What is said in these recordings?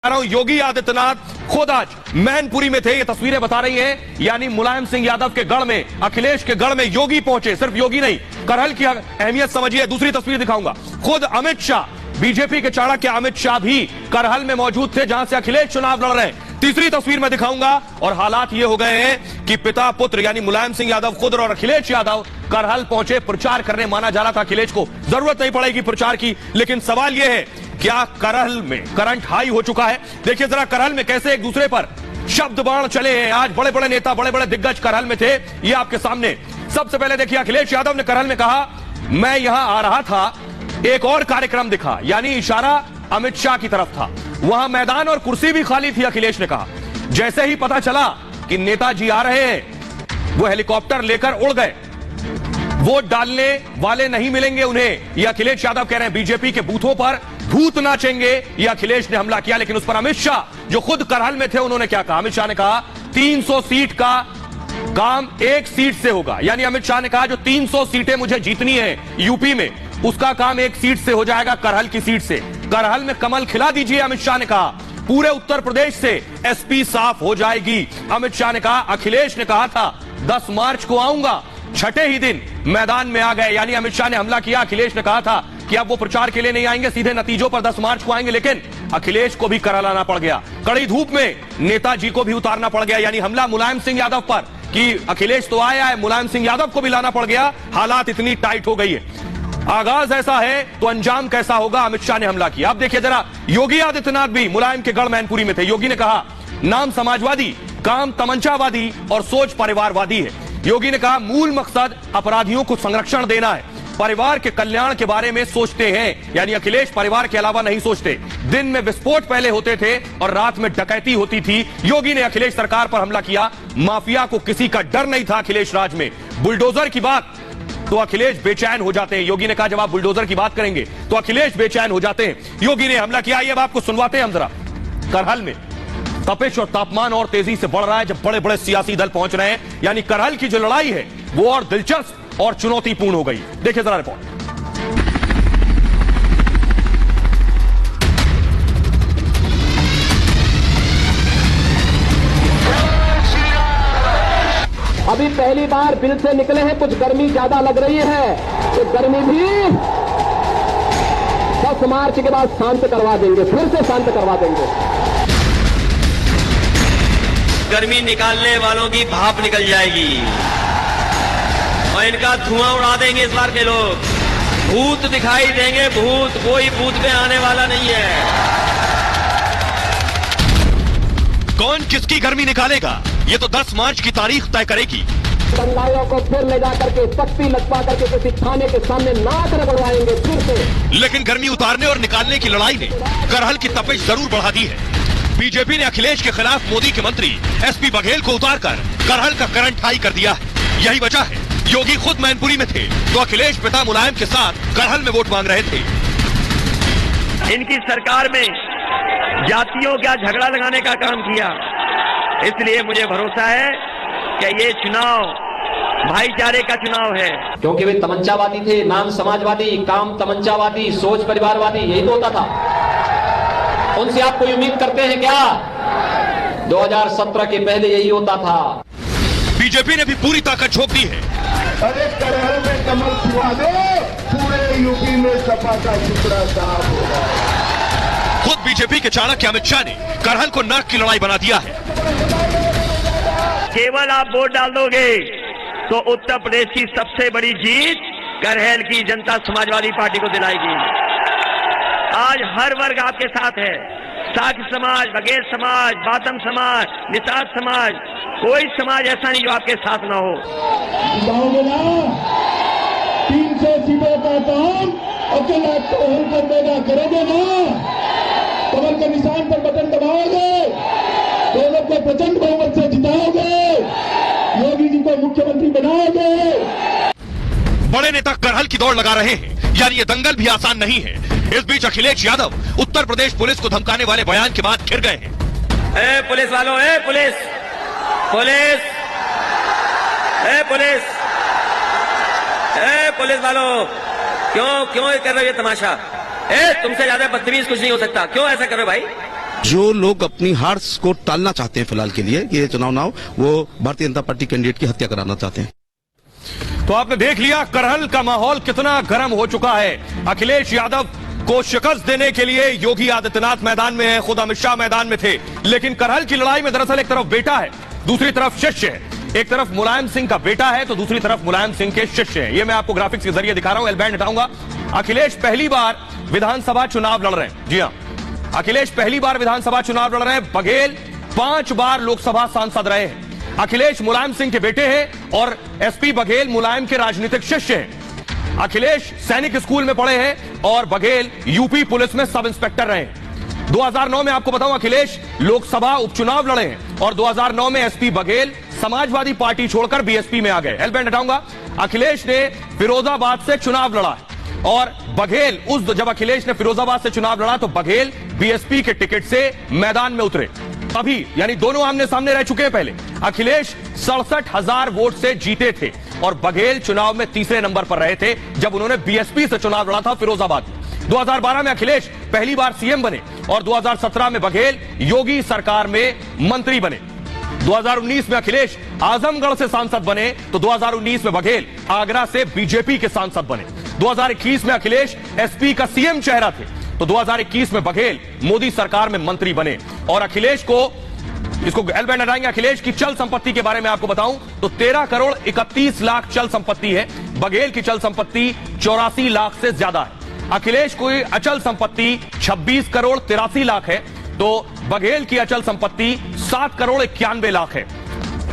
योगी आदित्यनाथ खुद आज मैनपुरी में थे। ये तस्वीरें बता रही हैं, यानी मुलायम सिंह यादव के गढ़ में, अखिलेश के गढ़ में योगी पहुंचे। सिर्फ योगी नहीं, करहल की अहमियत समझिए। दूसरी तस्वीर दिखाऊंगा, खुद अमित शाह, बीजेपी के चाणक्य अमित शाह भी करहल में मौजूद थे, जहां से अखिलेश चुनाव लड़ रहे हैं। तीसरी तस्वीर में दिखाऊंगा, और हालात ये हो गए हैं कि पिता पुत्र यानी मुलायम सिंह यादव खुद और अखिलेश यादव करहल पहुंचे प्रचार करने। माना जा रहा था अखिलेश को जरूरत नहीं पड़ेगी प्रचार की, लेकिन सवाल यह है क्या करहल में करंट हाई हो चुका है? देखिए जरा करहल में कैसे एक दूसरे पर शब्द बाण चले हैं। आज बड़े बड़े नेता, बड़े बड़े दिग्गज करहल में थे, ये आपके सामने। सबसे पहले देखिए अखिलेश यादव ने करहल में कहा, मैं यहां आ रहा था, एक और कार्यक्रम दिखा, यानी इशारा अमित शाह की तरफ था। वहां मैदान और कुर्सी भी खाली थी। अखिलेश ने कहा जैसे ही पता चला कि नेताजी आ रहे हैं, वो हेलीकॉप्टर लेकर उड़ गए। वोट डालने वाले नहीं मिलेंगे उन्हें, ये अखिलेश यादव कह रहे हैं। बीजेपी के बूथों पर भूत नाचेंगे, ये अखिलेश ने हमला किया। लेकिन उस पर अमित शाह जो खुद करहल में थे, उन्होंने क्या कहा? अमित शाह ने कहा 300 सीट का काम एक सीट से होगा। यानी अमित शाह ने कहा जो 300 सीटें मुझे जीतनी है यूपी में, उसका काम एक सीट से हो जाएगा, करहल की सीट से। करहल में कमल खिला दीजिए, अमित शाह ने कहा। पूरे उत्तर प्रदेश से एसपी साफ हो जाएगी, अमित शाह ने कहा। अखिलेश ने कहा था 10 मार्च को आऊंगा, छठे ही दिन मैदान में आ गए। यानी अमित शाह ने हमला किया। अखिलेश ने कहा था कि अब वो प्रचार के लिए नहीं आएंगे, सीधे नतीजों पर 10 मार्च को आएंगे। लेकिन अखिलेश को भी करहल आना पड़ गया, कड़ी धूप में नेताजी को भी उतारना पड़ गया। यानी हमला मुलायम सिंह यादव पर कि अखिलेश तो आया है, मुलायम सिंह यादव को भी लाना पड़ गया। हालात इतनी टाइट हो गई है। आगाज ऐसा है तो अंजाम कैसा होगा? अमित शाह ने हमला किया। अब देखिए जरा, योगी आदित्यनाथ भी मुलायम के गढ़ मैनपुरी में थे। योगी ने कहा नाम समाजवादी, काम तमंचावादी और सोच परिवारवादी है। योगी ने कहा मूल मकसद अपराधियों को संरक्षण देना है, परिवार के कल्याण के बारे में सोचते हैं। यानी अखिलेश परिवार के अलावा नहीं सोचते। दिन में विस्फोट पहले होते थे और रात में डकैती होती थी। योगी ने अखिलेश सरकार पर हमला किया। माफिया को किसी का डर नहीं था अखिलेश राज में। बुलडोजर की बात तो अखिलेश बेचैन हो जाते हैं। योगी ने कहा जब आप बुलडोजर की बात करेंगे तो अखिलेश बेचैन हो जाते हैं। योगी ने हमला किया। ये अब आपको सुनवाते हैं हम जरा। करहल में तपिश और तापमान और तेजी से बढ़ रहा है जब बड़े बड़े सियासी दल पहुंच रहे हैं। यानी करहल की जो लड़ाई है वो और दिलचस्प और चुनौतीपूर्ण हो गई। देखिए जरा रिपोर्ट। अभी पहली बार बिल से निकले हैं, कुछ गर्मी ज्यादा लग रही है, तो गर्मी भी 10 मार्च के बाद शांत करवा देंगे, फिर से शांत करवा देंगे। गर्मी निकालने वालों की भाप निकल जाएगी और इनका धुआं उड़ा देंगे इस बार के लोग। भूत दिखाई देंगे, भूत। कोई भूत पे आने वाला नहीं है। कौन किसकी गर्मी निकालेगा ये तो 10 मार्च की तारीख तय करेगी। दंगाइयों को फिर ले जाकर के शक्ति लगवा करके किसी थाने के सामने नाक रगड़वाएंगे फिर से। लेकिन गर्मी उतारने और निकालने की लड़ाई ने करहल की तपिश जरूर बढ़ा दी है। बीजेपी ने अखिलेश के खिलाफ मोदी के मंत्री एसपी बघेल को उतारकर करहल का करंट हाई कर दिया है। यही वजह है योगी खुद मैनपुरी में थे तो अखिलेश पिता मुलायम के साथ करहल में वोट मांग रहे थे। इनकी सरकार में जातियों का झगड़ा लगाने का काम किया, इसलिए मुझे भरोसा है कि ये चुनाव भाईचारे का चुनाव है। क्योंकि वे तमंचावादी थे, नाम समाजवादी, काम तमंचावादी, सोच परिवारवादी, यही तो होता था। उनसे आप कोई उम्मीद करते हैं क्या? 2017 के पहले यही होता था। बीजेपी ने भी पूरी ताकत झोंक दी है। अरे करहल में कमल खिला दे, पूरे यूपी में सपा का टुकड़ा साफ होगा। खुद बीजेपी के चाणक्य अमित शाह ने करहल को नाक की लड़ाई बना दिया है। केवल आप वोट डाल दोगे तो उत्तर प्रदेश की सबसे बड़ी जीत करहल की जनता समाजवादी पार्टी को दिलाएगी। आज हर वर्ग आपके साथ है। साकी समाज, बघेल समाज, बातम समाज, निषाद समाज, कोई समाज ऐसा नहीं जो आपके साथ ना हो। 300 सीटों का काम अकेला करहल पर पैदा करोगे ना? कमल के निशान पर बटन दबाओगे, दोनों को प्रचंड बहुमत से जिताओगे, योगी जी को मुख्यमंत्री बनाओगे। बड़े नेता करहल की दौड़ लगा रहे हैं, यानी ये दंगल भी आसान नहीं है। इस बीच अखिलेश यादव उत्तर प्रदेश पुलिस को धमकाने वाले बयान के बाद घिर गए हैं। पुलिस वालों, पुलिस पुलिस पुलिस पुलिस वालों, क्यों कर रहे हो ये तमाशा? तुमसे ज्यादा बदतमीज कुछ नहीं हो सकता। क्यों ऐसा कर रहे हो भाई? जो लोग अपनी हार को टालना चाहते हैं फिलहाल के लिए, ये चुनाव ना हो, वो भारतीय जनता पार्टी कैंडिडेट की हत्या कराना चाहते हैं। तो आपने देख लिया करहल का माहौल कितना गर्म हो चुका है। अखिलेश यादव को शिकस्त देने के लिए योगी आदित्यनाथ मैदान में है, खुद अमित शाह मैदान में थे, लेकिन करहल की लड़ाई में दरअसल एक तरफ बेटा है, दूसरी तरफ शिष्य है। एक तरफ मुलायम सिंह का बेटा है तो दूसरी तरफ मुलायम सिंह के शिष्य हैं। ये मैं आपको ग्राफिक्स के जरिए दिखा रहा हूं, एलबैंड हटाऊंगा। अखिलेश पहली बार विधानसभा चुनाव लड़ रहे हैं। जी हां, अखिलेश पहली बार विधानसभा चुनाव लड़ रहे हैं। बघेल 5 बार लोकसभा सांसद रहे हैं। अखिलेश मुलायम सिंह के बेटे हैं और एसपी बघेल मुलायम के राजनीतिक शिष्य हैं। अखिलेश सैनिक स्कूल में पढ़े हैं और बघेल यूपी पुलिस में सब इंस्पेक्टर रहे हैं। 2009 में आपको बताऊं अखिलेश लोकसभा उपचुनाव लड़े हैं और 2009 में एसपी बघेल समाजवादी पार्टी छोड़कर बीएसपी में आ गए। एलबैंड हटाऊंगा। अखिलेश ने फिरोजाबाद से चुनाव लड़ा है और बघेल जब अखिलेश ने फिरोजाबाद से चुनाव लड़ा तो बघेल बीएसपी के टिकट से मैदान में उतरे। अभी यानी दोनों आमने सामने रह चुके हैं। पहले अखिलेश 67,000 वोट से जीते थे और बघेल चुनाव में तीसरे नंबर पर रहे थे जब उन्होंने बीएसपी से चुनाव लड़ा था फिरोजाबाद में। 2012 में अखिलेश पहली बार सीएम बने और 2017 में बघेल योगी सरकार में मंत्री बने। 2019 में अखिलेश आजमगढ़ से सांसद बने तो 2019 में बघेल आगरा से बीजेपी के सांसद बने। 2021 में अखिलेश एसपी का सीएम चेहरा थे तो 2021 में बघेल मोदी सरकार में मंत्री बने। और अखिलेश को इसको एलबैंड हटाएंगे। अखिलेश की चल संपत्ति के बारे में आपको बताऊं तो 13 करोड़ 31 लाख चल संपत्ति है। बघेल की चल संपत्ति 84 लाख से ज्यादा है। अखिलेश की अचल संपत्ति 26 करोड़ 83 लाख है तो बघेल की अचल संपत्ति 7 करोड़ 91 लाख है।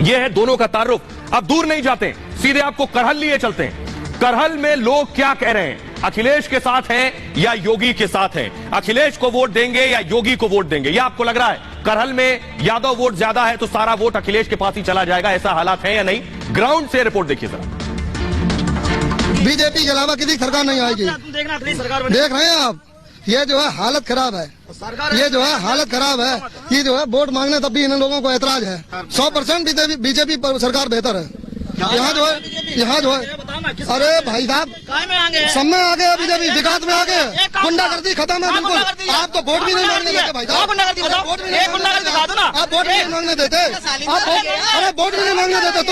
यह है दोनों का तारुफ। अब दूर नहीं जाते, सीधे आपको करहल लिए चलते हैं। करहल में लोग क्या कह रहे हैं, अखिलेश के साथ हैं या योगी के साथ हैं, अखिलेश को वोट देंगे या योगी को वोट देंगे। यह आपको लग रहा है करहल में यादव वोट ज्यादा है तो सारा वोट अखिलेश के पास ही चला जाएगा, ऐसा हालात है या नहीं? ग्राउंड से रिपोर्ट देखिए जरा। बीजेपी के अलावा किसी सरकार नहीं आएगी। देख रहे हैं आप, ये जो है हालत खराब है, ये जो है हालत खराब है। ये जो है वोट मांगने तब भी इन लोगों को ऐतराज है। 100% बीजेपी सरकार बेहतर है। यहाँ जो है अरे भाई साहब सब में आगे बीजेपी, विकास में आगे, गुंडागर्दी खत्म है बिल्कुल। आप तो वोट भी नहीं मांगने देते भाई साहब, आप वोट भी नहीं मांगने देते, अरे वोट भी नहीं मांगने देते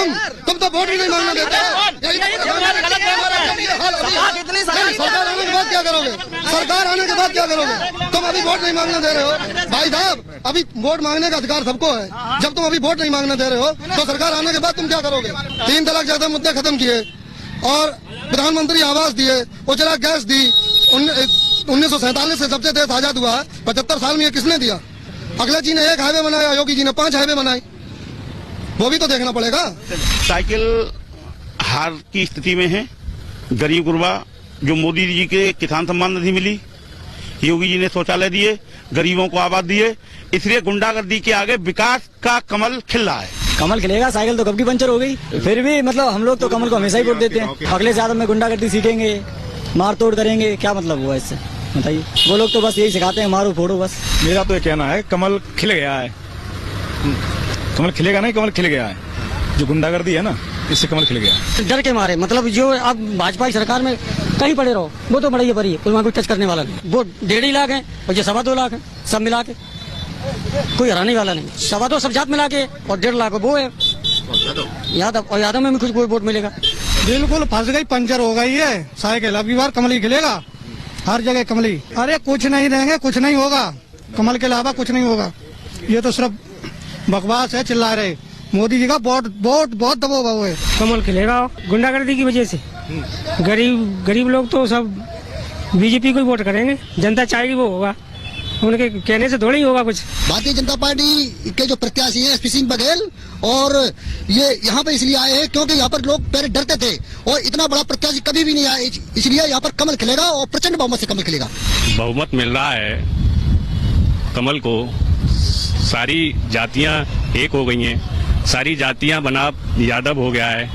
तुम तो वोट भी नहीं मांगने देते। सरकार आने के बाद क्या करोगे? सरकार आने के बाद क्या करोगे? तुम अभी वोट नहीं मांगने दे रहे हो भाई साहब। अभी वोट मांगने का अधिकार सबको है। जब तुम अभी वोट नहीं मांगने दे रहे हो तो सरकार आने के बाद तुम क्या करोगे? 3 तलाक जैसे मुद्दे खत्म किए और प्रधानमंत्री आवास दिए, उजला गैस दी। 1947 से सबसे देश आजाद हुआ है, 75 साल में ये किसने दिया? अगले जी ने 1 हाईवे बनाया, योगी जी ने 5 हाईवे बनाए, वो भी तो देखना पड़ेगा। साइकिल हार की स्थिति में है। गरीब गुरबा जो मोदी जी के किसान सम्मान निधि मिली, योगी जी ने शौचालय दिए, गरीबों को आवास दिए, इसलिए गुंडागर्दी के आगे विकास का कमल खिल रहा है। कमल खिलेगा, साइकिल तो कब की पंचर हो गई। फिर भी मतलब हम लोग तो कमल को हमेशा ही वोट देते हैं। अगले ज्यादा में गुंडागर्दी सीखेंगे, मार तोड़ करेंगे, क्या मतलब हुआ इससे बताइए? वो लोग तो बस यही सिखाते हैं, मारो फोड़ो बस। मेरा तो ये कहना है कमल खिल गया है। कमल खिलेगा नहीं, कमल खिल गया है। जो गुंडागर्दी है ना, इससे कमल खिल गया। डर के मारे मतलब जो अब भाजपा की सरकार में कहीं पड़े रहो, वो तो बड़ा ही पड़ी है, कोई वहाँ कोई टच करने वाला नहीं। वो 1.5 लाख है और ये 2.25 लाख है, सब मिला के कोई हराने वाला नहीं। 2.25 सब जात मिला के और 1.5 लाख वो है यादव, और यादव में भी कुछ कोई वोट मिलेगा। बिल्कुल फंस गई, पंचर हो गई है साइकिल। अभी बार कमल ही खिलेगा, हर जगह कमल ही। अरे कुछ नहीं देंगे, कुछ नहीं होगा, कमल के अलावा कुछ नहीं होगा। ये तो सिर्फ बकवास है, चिल्ला रहे। मोदी जी का बहुत दबाव है। कमल खिलेगा गुंडागर्दी की वजह से। गरीब लोग तो सब बीजेपी को ही वोट करेंगे, जनता चाहेगी वो होगा, उनके कहने से थोड़ी होगा कुछ। भारतीय जनता पार्टी के जो प्रत्याशी हैं एसपी सिंह बघेल, और ये यहाँ पर इसलिए आए हैं क्योंकि यहाँ पर लोग पहले डरते थे और इतना बड़ा प्रत्याशी कभी भी नहीं आया, इसलिए यहाँ पर कमल खिलेगा और प्रचंड बहुमत से कमल खिलेगा। बहुमत मिल रहा है कमल को। सारी जातियां एक हो गई हैं, सारी जातियां बना यादव हो गया है।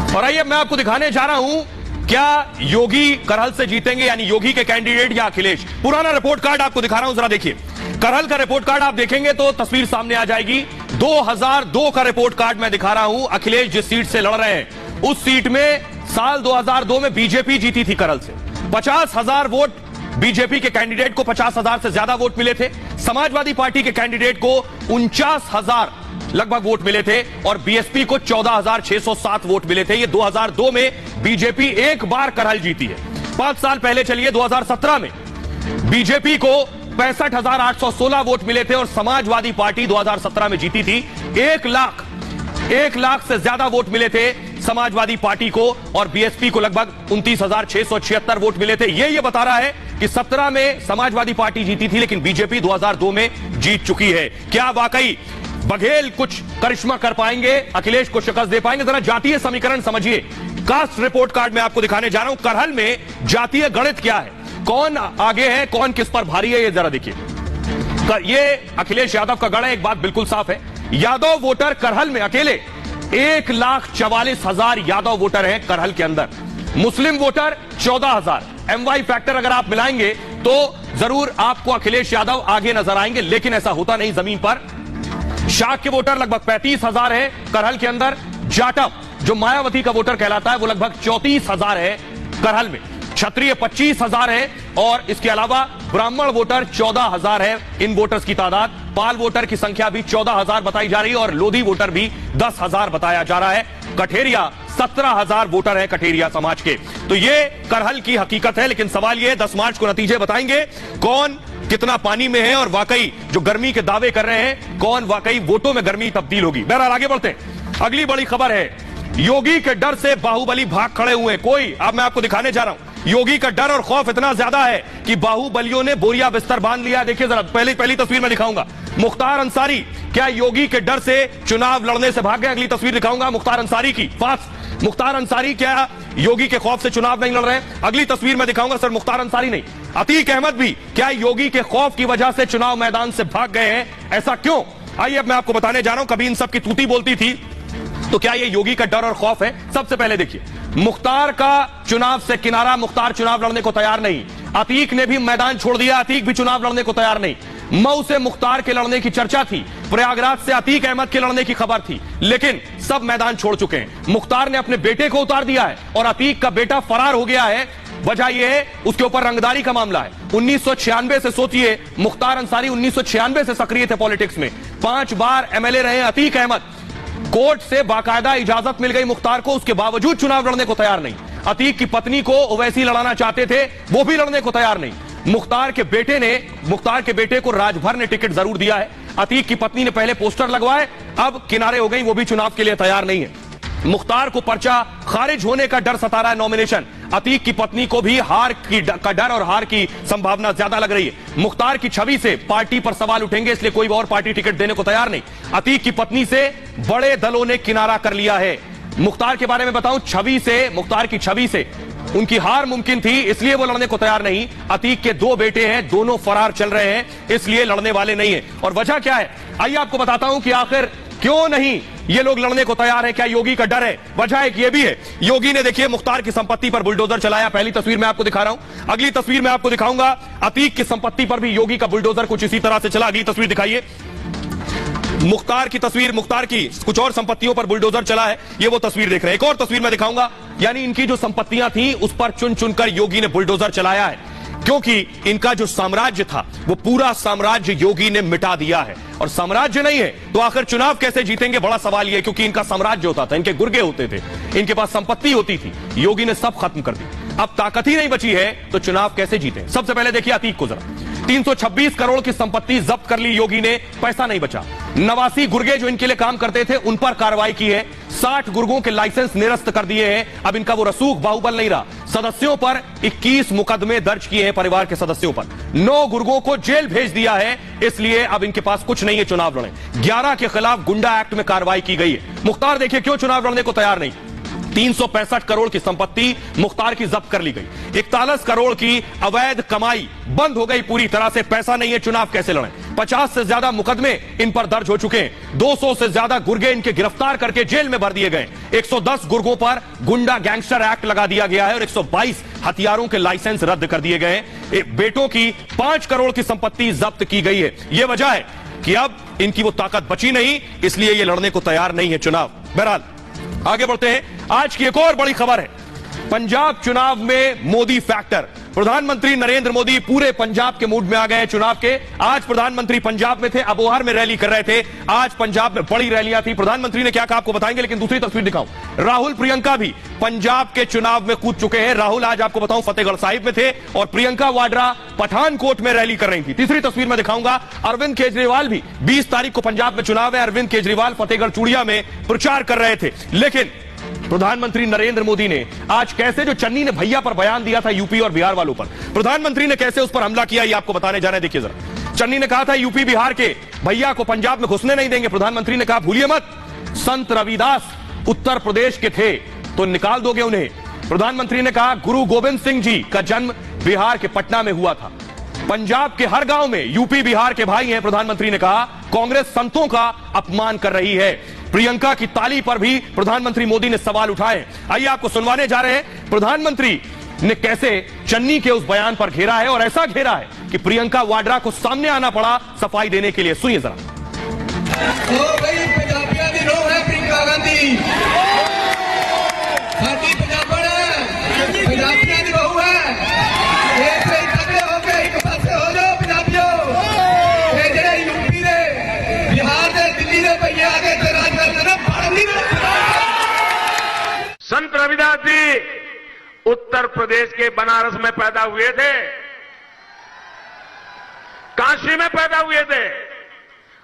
और आइए मैं आपको दिखाने जा रहा हूं क्या योगी करहल से जीतेंगे, यानी योगी के कैंडिडेट या अखिलेश। पुराना रिपोर्ट कार्ड आपको दिखा रहा हूं, जरा देखिए। करहल का रिपोर्ट कार्ड आप देखेंगे तो तस्वीर सामने आ जाएगी। 2002 का रिपोर्ट कार्ड मैं दिखा रहा हूं। अखिलेश जिस सीट से लड़ रहे हैं उस सीट में साल 2002 में बीजेपी जीती थी करहल से। 50,000 वोट बीजेपी के कैंडिडेट को 50,000 से ज्यादा वोट मिले थे, समाजवादी पार्टी के कैंडिडेट को 49,000 लगभग वोट मिले थे और बीएसपी को 14,607 वोट मिले थे। ये 2002 में बीजेपी एक बार करहल जीती है। 5 साल पहले चलिए 2017 में बीजेपी को 65,816 वोट मिले थे और समाजवादी पार्टी 2017 में जीती थी। 1 लाख से ज्यादा वोट मिले थे समाजवादी पार्टी को और बीएसपी को लगभग 29,676 वोट मिले थे। ये बता रहा है कि 17 में समाजवादी पार्टी जीती थी लेकिन बीजेपी 2002 में जीत चुकी है। क्या वाकई बघेल कुछ करिश्मा कर पाएंगे, अखिलेश को शिकस्त दे पाएंगे? जरा जातीय समीकरण समझिए। कास्ट रिपोर्ट कार्ड में आपको दिखाने जा रहा हूं। करहल में जातीय गणित क्या है, कौन आगे है, कौन किस पर भारी है, ये जरा देखिए। ये अखिलेश यादव का गढ़ है। एक बात बिल्कुल साफ है, यादव वोटर करहल में अकेले 1,44,000 यादव वोटर हैं करहल के अंदर। मुस्लिम वोटर 14,000। MY फैक्टर अगर आप मिलाएंगे तो जरूर आपको अखिलेश यादव आगे नजर आएंगे, लेकिन ऐसा होता नहीं जमीन पर। शाक के वोटर लगभग 35,000 है करहल के अंदर। जाटव जो मायावती का वोटर कहलाता है वो लगभग 34,000 है करहल में। क्षत्रिय 25,000 है और इसके अलावा ब्राह्मण वोटर 14,000 है। इन वोटर्स की तादाद, पाल वोटर की संख्या भी 14,000 बताई जा रही है और लोधी वोटर भी 10,000 बताया जा रहा है। कठेरिया 17,000 वोटर है कठेरिया समाज के। तो ये करहल की हकीकत है, लेकिन सवाल ये 10 मार्च को नतीजे बताएंगे कौन कितना पानी में है और वाकई जो गर्मी के दावे कर रहे हैं कौन वाकई वोटों में गर्मी तब्दील होगी। बहरहाल आगे बढ़ते हैं। अगली बड़ी खबर है, योगी के डर से बाहुबली भाग खड़े हुए कोई। अब मैं आपको दिखाने जा रहा हूं, योगी का डर और खौफ इतना ज्यादा है कि बाहुबलियों ने बोरिया बिस्तर बांध लिया। देखिए जरा, पहली तस्वीर में दिखाऊंगा। मुख्तार अंसारी क्या योगी के डर से चुनाव लड़ने से भाग गए? अगली तस्वीर दिखाऊंगा मुख्तार अंसारी की। मुख्तार अंसारी क्या योगी के खौफ से चुनाव नहीं लड़ रहे हैं? अगली तस्वीर में दिखाऊंगा। सर मुख्तार अंसारी नहीं, अतीक अहमद भी क्या योगी के खौफ की वजह से चुनाव मैदान से भाग गए हैं? ऐसा क्यों? आइए अब मैं आपको बताने जा रहा हूं। कभी इन सब की तूती बोलती थी, तो क्या ये योगी का डर और खौफ है? सबसे पहले देखिए, मुख्तार का चुनाव से किनारा, मुख्तार चुनाव लड़ने को तैयार नहीं। अतीक ने भी मैदान छोड़ दिया, अतीक भी चुनाव लड़ने को तैयार नहीं। मऊ से मुख्तार के लड़ने की चर्चा थी, प्रयागराज से अतीक अहमद के लड़ने की खबर थी, लेकिन सब मैदान छोड़ चुके हैं। मुख्तार ने अपने बेटे को उतार दिया है और अतीक का बेटा फरार हो गया है। वजह यह है उसके ऊपर रंगदारी का मामला है। 1996 से सोचिए, मुख्तार अंसारी 1996 से सक्रिय थे पॉलिटिक्स में, 5 बार MLA रहे अतीक अहमद। कोर्ट से बाकायदा इजाजत मिल गई मुख्तार को, उसके बावजूद चुनाव लड़ने को तैयार नहीं। अतीक की पत्नी को ओवैसी लड़ाना चाहते थे, वो भी लड़ने को तैयार नहीं। मुख्तार के बेटे को राजभर ने टिकट जरूर दिया है। अतीक की पत्नी ने पहले पोस्टर लगवाए, अब किनारे हो गई, वो भी चुनाव के लिए तैयार नहीं है। मुख्तार को पर्चा खारिज होने का डर सता रहा है, नॉमिनेशन। अतीक की पत्नी को भी हार का डर और हार की संभावना ज्यादा लग रही है। मुख्तार की छवि से पार्टी पर सवाल उठेंगे, इसलिए कोई और पार्टी टिकट देने को तैयार नहीं। अतीक की पत्नी से बड़े दलों ने किनारा कर लिया है। मुख्तार के बारे में बताऊं, मुख्तार की छवि से उनकी हार मुमकिन थी, इसलिए वो लड़ने को तैयार नहीं। अतीक के 2 बेटे हैं, दोनों फरार चल रहे हैं, इसलिए लड़ने वाले नहीं है। और वजह क्या है, आइए आपको बताता हूं कि आखिर क्यों नहीं ये लोग लड़ने को तैयार है। क्या योगी का डर है? वजह एक ये भी है, योगी ने देखिए मुख्तार की संपत्ति पर बुलडोजर चलाया। पहली तस्वीर में आपको दिखा रहा हूं, अगली तस्वीर में आपको दिखाऊंगा अतीक की संपत्ति पर भी योगी का बुलडोजर कुछ इसी तरह से चला। अगली तस्वीर दिखाइए, मुख्तार की तस्वीर, मुख्तार की कुछ और संपत्तियों पर बुलडोजर चला है, ये वो तस्वीर देख रहे हैं। एक और तस्वीर में दिखाऊंगा, यानी इनकी जो संपत्तियां थी उस पर चुन चुनकर योगी ने बुलडोजर चलाया है, क्योंकि इनका जो साम्राज्य था वो पूरा साम्राज्य योगी ने मिटा दिया है। और साम्राज्य नहीं है तो आखिर चुनाव कैसे जीतेंगे, बड़ा सवाल यह, क्योंकि इनका साम्राज्य होता था, इनके गुर्गे होते थे, इनके पास संपत्ति होती थी, योगी ने सब खत्म कर दी। अब ताकत ही नहीं बची है तो चुनाव कैसे जीते? सबसे पहले देखिए अतीक को जरा, 326 करोड़ की संपत्ति जब्त कर ली योगी ने, पैसा नहीं बचा। 89 गुर्गे जो इनके लिए काम करते थे उन पर कार्रवाई की है, 60 गुर्गों के लाइसेंस निरस्त कर दिए हैं। अब इनका वो रसूख बाहुबल नहीं रहा। सदस्यों पर 21 मुकदमे दर्ज किए हैं, परिवार के सदस्यों पर 9 गुर्गों को जेल भेज दिया है, इसलिए अब इनके पास कुछ नहीं है चुनाव लड़ने। 11 के खिलाफ गुंडा एक्ट में कार्रवाई की गई है। मुख्तार देखिए क्यों चुनाव लड़ने को तैयार नहीं। 365 करोड़ की संपत्ति मुख्तार की जब्त कर ली गई, 41 करोड़ की अवैध कमाई बंद हो गई पूरी तरह से, पैसा नहीं है, चुनाव कैसे लड़ें? 50 से ज्यादा मुकदमे इन पर दर्ज हो चुके हैं, 200 से ज्यादा गुर्गे इनके गिरफ्तार करके जेल में भर दिए गए, 110 गुर्गों पर गुंडा गैंगस्टर एक्ट लगा दिया गया है और 122 हथियारों के लाइसेंस रद्द कर दिए गए। बेटों की 5 करोड़ की संपत्ति जब्त की गई है। यह वजह है कि अब इनकी वो ताकत बची नहीं, इसलिए ये लड़ने को तैयार नहीं है चुनाव। बहरहाल आगे बढ़ते हैं। आज की एक और बड़ी खबर है, पंजाब चुनाव में मोदी फैक्टर। प्रधानमंत्री नरेंद्र मोदी पूरे पंजाब के मूड में आ गए चुनाव के। आज प्रधानमंत्री पंजाब में थे, अबोहर में रैली कर रहे थे। आज पंजाब में बड़ी रैलियां थी। प्रधानमंत्री ने क्या कहा आपको बताएंगे, लेकिन दूसरी तस्वीर दिखाऊं। राहुल प्रियंका भी पंजाब के चुनाव में कूद चुके हैं। राहुल आज आपको बताऊं फतेहगढ़ साहिब में थे और प्रियंका वाड्रा पठानकोट में रैली कर रही थी। तीसरी तस्वीर में दिखाऊंगा, अरविंद केजरीवाल भी 20 तारीख को पंजाब में चुनाव है। अरविंद केजरीवाल फतेहगढ़ चूड़िया में प्रचार कर रहे थे। लेकिन प्रधानमंत्री नरेंद्र मोदी ने आज कैसे, जो चन्नी ने भैया पर बयान दिया था यूपी और बिहार वालों पर, प्रधानमंत्री ने कैसे उस पर हमला किया, ये आपको बताने जा रहे हैं। देखिए जरा, चन्नी ने कहा था यूपी बिहार के भैया को पंजाब में घुसने नहीं देंगे। प्रधानमंत्री ने कहा भूलिए मत, संत रविदास उत्तर प्रदेश के थे तो निकाल दोगे उन्हें। प्रधानमंत्री ने कहा गुरु गोविंद सिंह जी का जन्म बिहार के पटना में हुआ था। पंजाब के हर गांव में यूपी बिहार के भाई हैं। प्रधानमंत्री ने कहा कांग्रेस संतों का अपमान कर रही है। प्रियंका की ताली पर भी प्रधानमंत्री मोदी ने सवाल उठाए। आइए आपको सुनवाने जा रहे हैं प्रधानमंत्री ने कैसे चन्नी के उस बयान पर घेरा है, और ऐसा घेरा है कि प्रियंका वाड्रा को सामने आना पड़ा सफाई देने के लिए। सुनिए जरा। संत रविदास जी उत्तर प्रदेश के बनारस में पैदा हुए थे, काशी में पैदा हुए थे,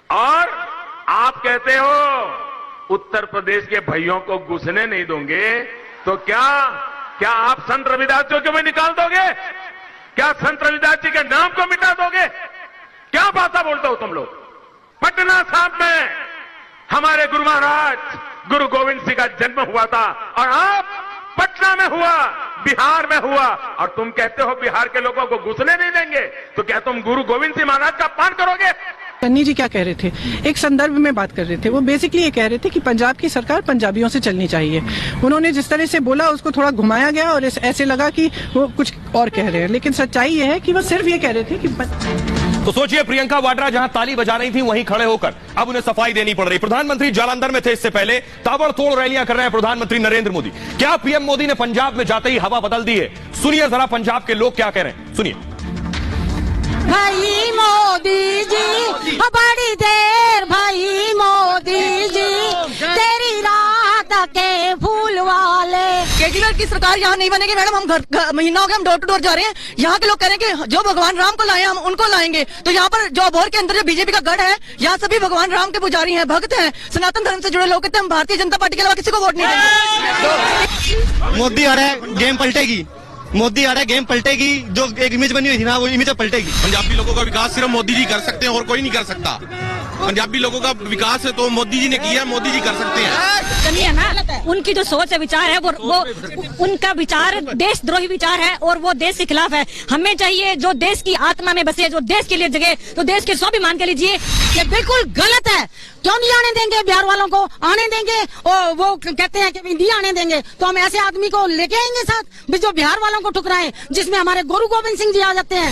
और आप कहते हो उत्तर प्रदेश के भाइयों को घुसने नहीं दोगे, तो क्या आप संत रविदास जी को भी निकाल दोगे? क्या संत रविदास जी के नाम को मिटा दोगे? क्या भाषा बोलते हो तुम लोग? पटना साहब में हमारे गुरु महाराज गुरु गोविंद सिंह का जन्म हुआ था, और आप पटना में हुआ, बिहार में हुआ, और तुम कहते हो बिहार के लोगों को घुसने नहीं देंगे। तो क्या तुम गुरु गोविंद सिंह महाराज का अपमान करोगे? चन्नी जी क्या कह रहे थे, एक संदर्भ में बात कर रहे थे। वो बेसिकली ये कह रहे थे कि पंजाब की सरकार पंजाबियों से चलनी चाहिए। उन्होंने जिस तरह से बोला उसको थोड़ा घुमाया गया और ऐसे लगा कि वो कुछ और कह रहे हैं, लेकिन सच्चाई ये है कि वो सिर्फ ये कह रहे थे कि तो सोचिए, प्रियंका वाड्रा जहां ताली बजा रही थी वहीं खड़े होकर अब उन्हें सफाई देनी पड़ रही। प्रधानमंत्री जालंधर में थे, इससे पहले ताबड़तोड़ रैलियां कर रहे हैं प्रधानमंत्री नरेंद्र मोदी। क्या पीएम मोदी ने पंजाब में जाते ही हवा बदल दी है? सुनिए जरा पंजाब के लोग क्या कह रहे हैं, सुनिए। भाई मोदी जी बड़ी देर, भाई मोदी जी तेरी रात के फूल वाले। केजरीवाल की सरकार यहाँ नहीं बनेगी मैडम। हम घर महीना हो गया हम डोर टू डोर जा रहे हैं। यहाँ के लोग कह रहे हैं कि जो भगवान राम को लाए हम उनको लाएंगे। तो यहाँ पर जो अबोहर के अंदर जो बीजेपी का गढ़ है, यहाँ सभी भगवान राम के पुजारी हैं, भक्त हैं, सनातन धर्म से जुड़े लोग कहते हैं हम भारतीय जनता पार्टी के अलावा किसी को वोट नहीं देंगे। मोदी आ रहा है, गेम पलटेगी। मोदी आ रहा है, गेम पलटेगी। जो एक इमेज बनी हुई थी ना, वो इमेज पलटेगी। पंजाबी लोगों का विकास सिर्फ मोदी जी कर सकते हैं और कोई नहीं कर सकता। पंजाबी लोगों का विकास है तो मोदी जी ने किया, मोदी जी कर सकते हैं। है ना, उनकी जो सोच है, विचार है, वो उनका विचार देशद्रोही विचार है और वो देश के खिलाफ है। हमें चाहिए जो देश की आत्मा में बसे, जो देश के लिए जगह, तो देश के स्वाभिमान के लीजिए। ये बिल्कुल गलत है। क्यों नहीं आने देंगे? बिहार वालों को आने देंगे, और वो कहते हैं कि नहीं आने देंगे, तो हम ऐसे आदमी को लेके आएंगे साथ जो बिहार वालों को ठुकराए, जिसमें हमारे गुरु गोविंद सिंह जी आ जाते हैं।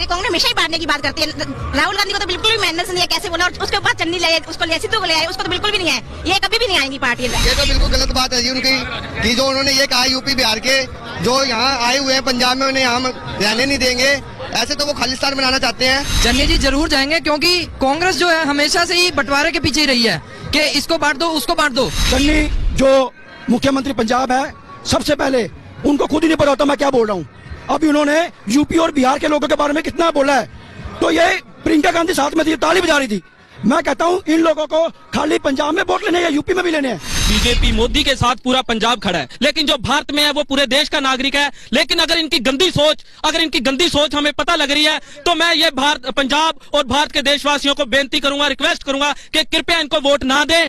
कांग्रेस हमेशा ही बांटने की बात करती है। राहुल गांधी को तो बिल्कुल भी मेहनत नहीं है, कैसे बोला, और उसके बाद चन्नी ले उसको ले, सिद्धू को ले आए, उसको तो बिल्कुल भी नहीं है। ये कभी भी नहीं आएंगी पार्टी। ये तो बिल्कुल गलत बात है जी उनकी, कि जो उन्होंने ये कहा यूपी बिहार के जो यहाँ आए हुए हैं पंजाब में, उन्हें यहाँ रहने नहीं देंगे। ऐसे तो वो खालिस्तान बनाना चाहते हैं। चन्नी जी जरूर जाएंगे, क्योंकि कांग्रेस जो है हमेशा से ही बंटवारे के पीछे ही रही है कि इसको बांट दो, उसको बांट दो। चन्नी जो मुख्यमंत्री पंजाब है, सबसे पहले उनको खुद ही नहीं पता होता मैं क्या बोल रहा हूँ। अभी उन्होंने यूपी और बिहार के लोगों के बारे में कितना बोला है। तो ये प्रियंका गांधी साथ में थी, ताली बजा रही थी। मैं कहता हूँ इन लोगों को खाली पंजाब में वोट लेने या यूपी में भी लेने हैं। बीजेपी मोदी के साथ पूरा पंजाब खड़ा है, लेकिन जो भारत में है वो पूरे देश का नागरिक है। लेकिन अगर इनकी गंदी सोच हमें पता लग रही है, तो मैं ये पंजाब और भारत के देशवासियों को बेनती करूंगा, रिक्वेस्ट करूंगा कि कृपया इनको वोट ना दें।